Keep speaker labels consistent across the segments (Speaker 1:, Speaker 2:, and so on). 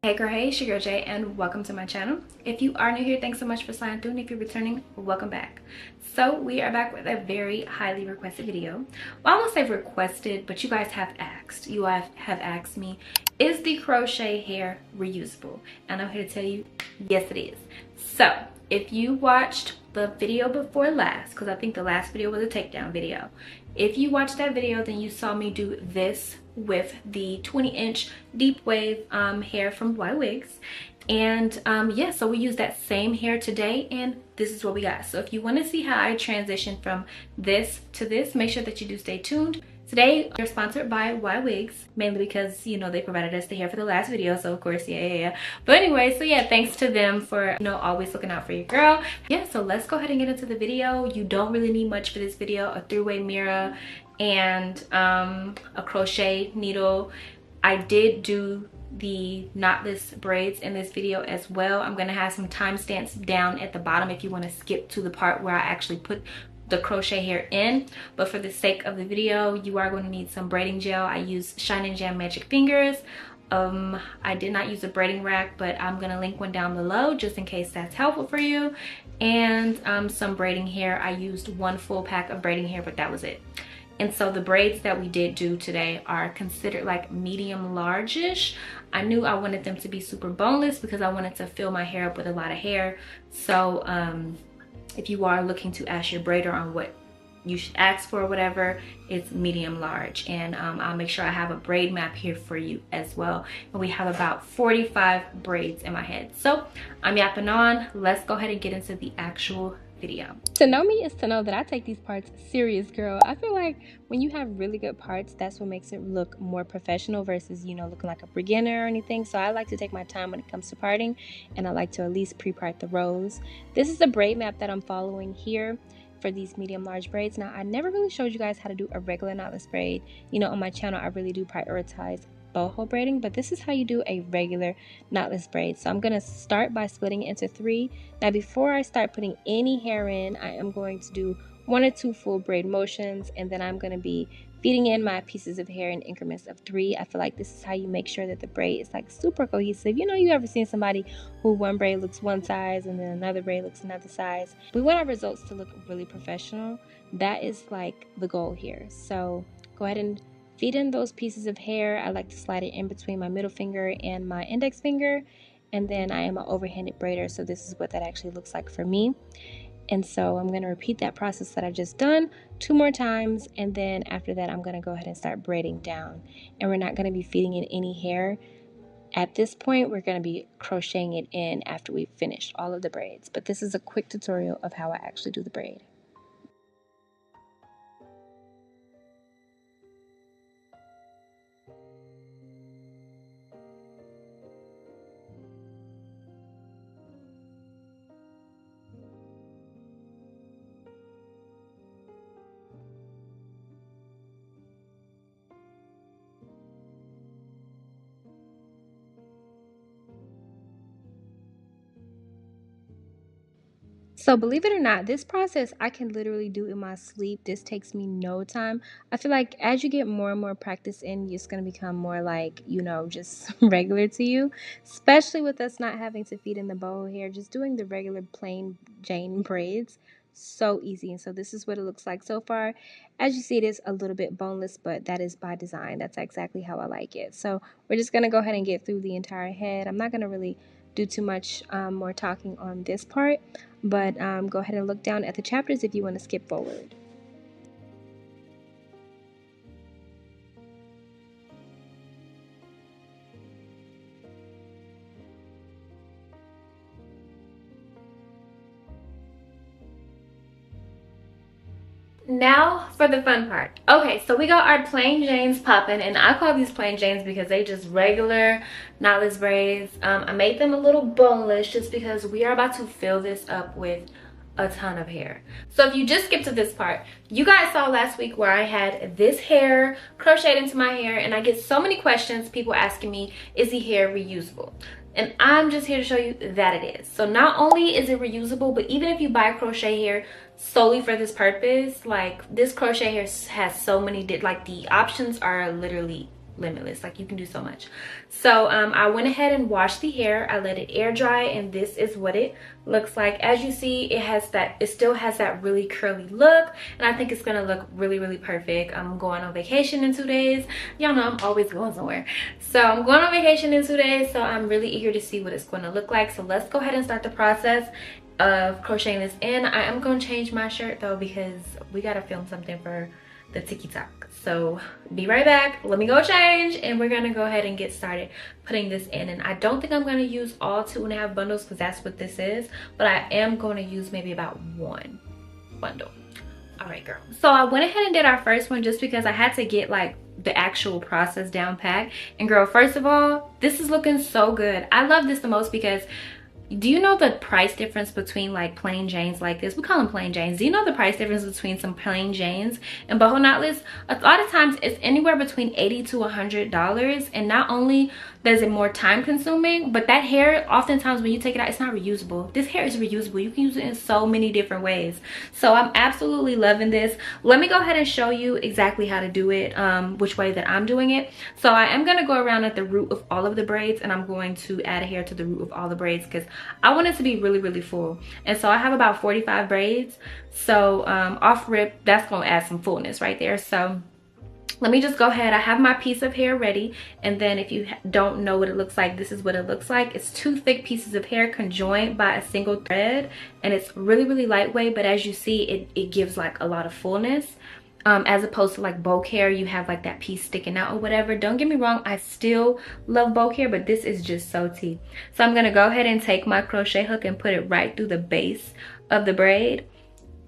Speaker 1: Hey girl, hey, it's your girl Jay, and welcome to my channel. If you are new here, thanks so much for sliding through, and if you're returning, welcome back. So we are back with a very highly requested video. Well, I won't say requested, but you guys have asked. You have asked me, is the crochet hair reusable? And I'm here to tell you, yes it is. So if you watched the video before last, because I think the last video was a takedown video. If you watched that video, then you saw me do this with the 20-inch deep wave hair from Ywigs. And yeah, so we used that same hair today, and this is what we got. So if you want to see how I transition from this to this, make sure that you do stay tuned. Today we're sponsored by Ywigs, mainly because, you know, they provided us the hair for the last video, so of course, yeah. But anyway, so yeah, thanks to them for, you know, always looking out for your girl. Yeah, so let's go ahead and get into the video. You don't really need much for this video: a 3-way mirror and a crochet needle. I did do the knotless braids in this video as well. I'm gonna have some timestamps down at the bottom if you want to skip to the part where I actually put the crochet hair in, but for the sake of the video, you are going to need some braiding gel. I use Shine and Jam Magic Fingers. I did not use a braiding rack, but I'm gonna link one down below just in case that's helpful for you. And some braiding hair. I used 1 full pack of braiding hair, but that was it. And so the braids that we did do today are considered like medium large-ish. I knew I wanted them to be super boneless because I wanted to fill my hair up with a lot of hair. So if you are looking to ask your braider on what you should ask for or whatever, it's medium large. And I'll make sure I have a braid map here for you as well. And we have about 45 braids in my head. So I'm yapping on. Let's go ahead and get into the actual video.
Speaker 2: To know me is to know that I take these parts serious, girl. I feel like when you have really good parts, that's what makes it look more professional versus, you know, looking like a beginner or anything. So I like to take my time when it comes to parting, and I like to at least pre-part the rows. This is the braid map that I'm following here for these medium large braids. Now, I never really showed you guys how to do a regular knotless braid. You know, on my channel, I really do prioritize boho braiding, but this is how you do a regular knotless braid. So I'm going to start by splitting it into 3. Now, before I start putting any hair in, I am going to do 1 or 2 full braid motions, and then I'm going to be feeding in my pieces of hair in increments of 3. I feel like this is how you make sure that the braid is like super cohesive. You know, you ever seen somebody who one braid looks one size and then another braid looks another size? We want our results to look really professional. That is like the goal here. So go ahead and feed in those pieces of hair. I like to slide it in between my middle finger and my index finger, and then I am an overhanded braider, so this is what that actually looks like for me. And so I'm going to repeat that process that I just done 2 more times, and then after that I'm going to go ahead and start braiding down. And we're not going to be feeding in any hair at this point. We're going to be crocheting it in after we've finished all of the braids, but this is a quick tutorial of how I actually do the braid. So believe it or not, this process I can literally do in my sleep. This takes me no time. I feel like as you get more and more practice in, it's going to become more like, you know, just regular to you. Especially with us not having to feed in the boho hair, just doing the regular plain Jane braids. So easy. And so this is what it looks like so far. As you see, it is a little bit boneless, but that is by design. That's exactly how I like it. So we're just going to go ahead and get through the entire head. I'm not going to really do too much more talking on this part, but go ahead and look down at the chapters if you want to skip forward.
Speaker 1: Now for the fun part. Okay, so we got our plain Janes popping, and I call these plain Janes because they just regular knotless braids. I made them a little boneless just because we are about to fill this up with a ton of hair. So if you just skip to this part, you guys saw last week where I had this hair crocheted into my hair, and I get so many questions, people asking me, is the hair reusable? And I'm just here to show you that it is. So not only is it reusable, but even if you buy crochet hair solely for this purpose, like this crochet hair has so many, like the options are literally limitless. Like, you can do so much. So I went ahead and washed the hair. I let it air dry, and this is what it looks like. As you see, it still has that really curly look, and I think it's gonna look really, really perfect. I'm going on vacation in 2 days. Y'all know I'm always going somewhere. So I'm going on vacation in 2 days, so I'm really eager to see what it's going to look like. So let's go ahead and start the process of crocheting this in. I am going to change my shirt though, because we got to film something for the TikTok. So be right back. Let me go change, and we're going to go ahead and get started putting this in. And I don't think I'm going to use all 2.5 bundles, because that's what this is, but I am going to use maybe about 1 bundle. All right, girl. So I went ahead and did our first one just because I had to get like the actual process down pat. And girl, first of all, this is looking so good. I love this the most because, do you know the price difference between like plain Janes like this? We call them plain Janes. Do you know the price difference between some plain Janes and Boho Knotless? A lot of times it's anywhere between $80 to $100. And not only does it more time consuming, but that hair, oftentimes when you take it out, it's not reusable. This hair is reusable. You can use it in so many different ways. So I'm absolutely loving this. Let me go ahead and show you exactly how to do it, which way that I'm doing it. So I am going to go around at the root of all of the braids, and I'm going to add a hair to the root of all the braids because I want it to be really, really full. And so I have about 45 braids. So off rip, that's going to add some fullness right there. So let me just go ahead. I have my piece of hair ready, and then if you don't know what it looks like, this is what it looks like. It's 2 thick pieces of hair conjoined by a single thread, and it's really, really lightweight, but as you see, it gives like a lot of fullness. As opposed to like bow hair, you have like that piece sticking out or whatever. Don't get me wrong, I still love bow hair, but this is just so tea. So I'm gonna go ahead and take my crochet hook and put it right through the base of the braid,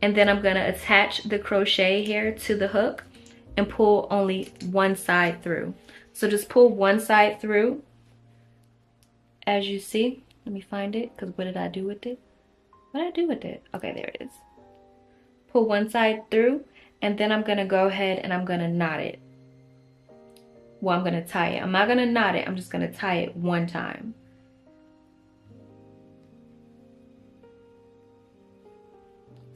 Speaker 1: and then I'm gonna attach the crochet hair to the hook and pull only one side through. So just pull one side through, as you see. Let me find it, because what did I do with it? What did I do with it? Okay, there it is. Pull one side through, and then I'm gonna go ahead and I'm gonna knot it. Well, I'm gonna tie it. I'm not gonna knot it, I'm just gonna tie it one time.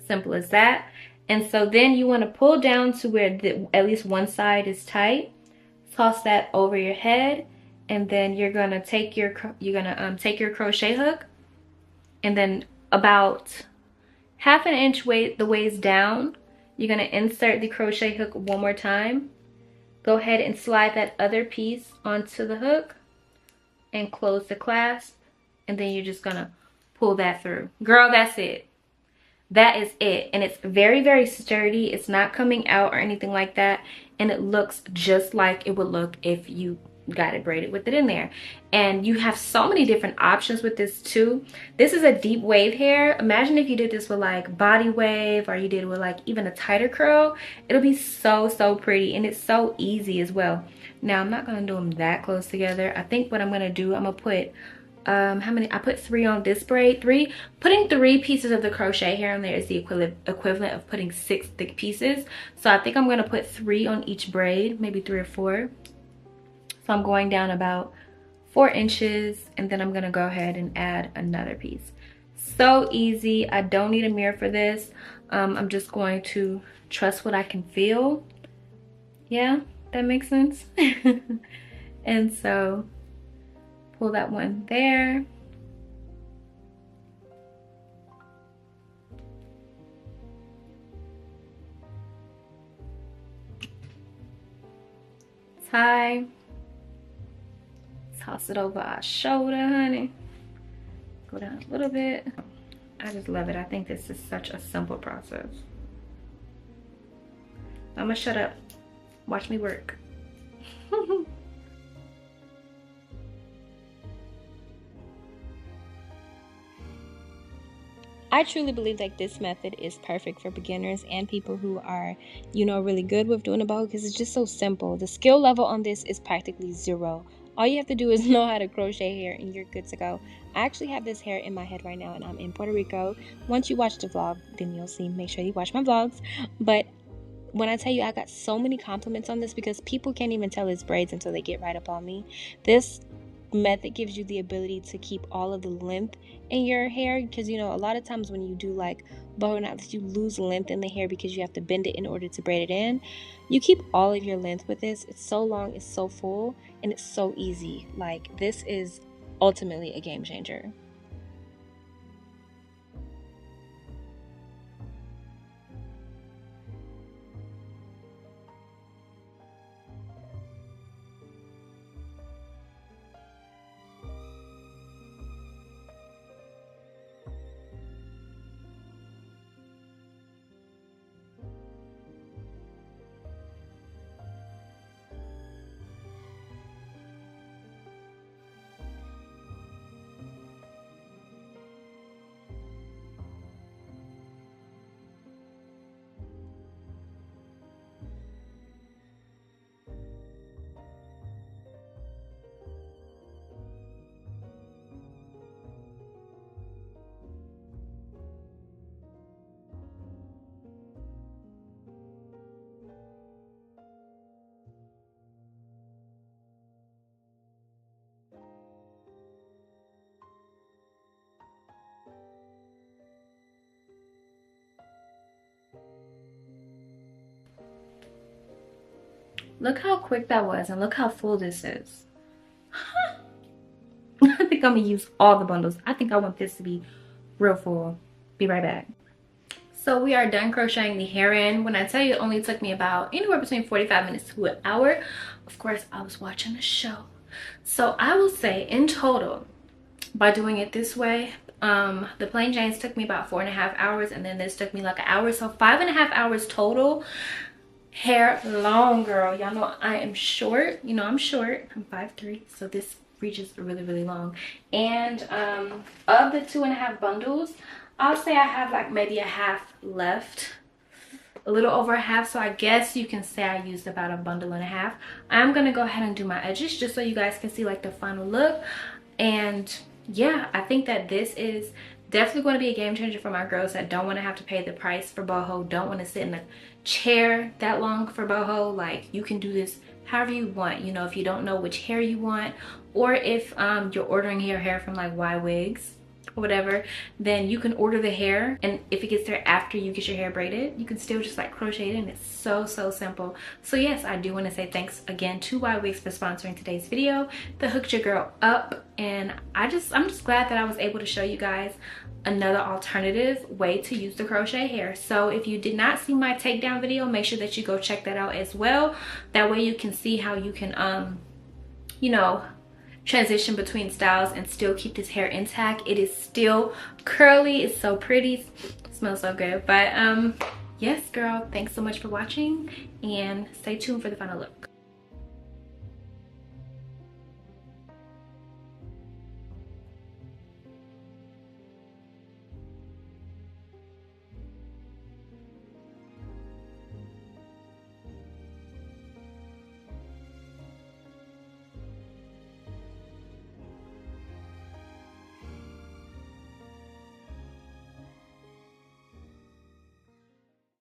Speaker 1: Simple as that. And so then you want to pull down to where at least one side is tight. Toss that over your head, and then you're gonna take your crochet hook, and then about half an inch the ways down, you're gonna insert the crochet hook one more time. Go ahead and slide that other piece onto the hook and close the clasp, and then you're just gonna pull that through. Girl, that's it. That is it. And it's very, very sturdy. It's not coming out or anything like that. And it looks just like it would look if you got it braided with it in there. And you have so many different options with this too. This is a deep wave hair. Imagine if you did this with like body wave, or you did it with like even a tighter curl. It'll be so, so pretty, and it's so easy as well. Now I'm not gonna do them that close together. I think what I'm gonna do, I'm gonna put how many? I put 3 on this braid. Putting 3 pieces of the crochet hair on there is the equivalent of putting 6 thick pieces. So I think I'm going to put 3 on each braid, maybe 3 or 4. So I'm going down about 4 inches, and then I'm going to go ahead and add another piece. So easy. I don't need a mirror for this. I'm just going to trust what I can feel. Yeah, that makes sense. And so pull that one there. Tie. Toss it over our shoulder, honey. Go down a little bit. I just love it. I think this is such a simple process. I'm gonna shut up. Watch me work.
Speaker 2: I truly believe like this method is perfect for beginners and people who are, you know, really good with doing a bow, because it's just so simple. The skill level on this is practically 0. All you have to do is know how to crochet hair and you're good to go. I actually have this hair in my head right now, and I'm in Puerto Rico. Once you watch the vlog, then you'll see. Make sure you watch my vlogs. But when I tell you, I got so many compliments on this, because people can't even tell it's braids until they get right up on me. This method gives you the ability to keep all of the length in your hair, because you know, a lot of times when you do like boho knotless, you lose length in the hair because you have to bend it in order to braid it in. You keep all of your length with this. It's so long, it's so full, and it's so easy. Like, this is ultimately a game changer.
Speaker 1: Look how quick that was, and look how full this is. I think I'm gonna use all the bundles. I think I want this to be real full. Be right back. So we are done crocheting the hair in. When I tell you it only took me about anywhere between 45 minutes to an hour, of course I was watching a show. So I will say in total, by doing it this way, the plain Janes took me about 4.5 hours, and then this took me like an hour, so 5.5 hours total. Hair long, girl. Y'all know I am short. You know I'm short. I'm 5'3", so this reaches really, really long. And of the 2.5 bundles, I'll say I have like maybe a half left, a little over a half, so I guess you can say I used about a bundle and a half. I'm gonna go ahead and do my edges just so you guys can see like the final look. And yeah, I think that this is definitely going to be a game changer for my girls that don't want to have to pay the price for boho, don't want to sit in the chair that long for boho. Like, you can do this however you want, you know, if you don't know which hair you want, or if you're ordering your hair from like Ywigs or whatever, then you can order the hair, and if it gets there after you get your hair braided, you can still just like crochet it in. It's so simple. So yes, I do want to say thanks again to Ywigs for sponsoring today's video. They hooked your girl up, and I'm just glad that I was able to show you guys another alternative way to use the crochet hair. So if you did not see my takedown video, make sure that you go check that out as well. That way you can see how you can you know, transition between styles and still keep this hair intact. It is still curly. It's so pretty. It smells so good. But yes, girl, thanks so much for watching, and stay tuned for the final look.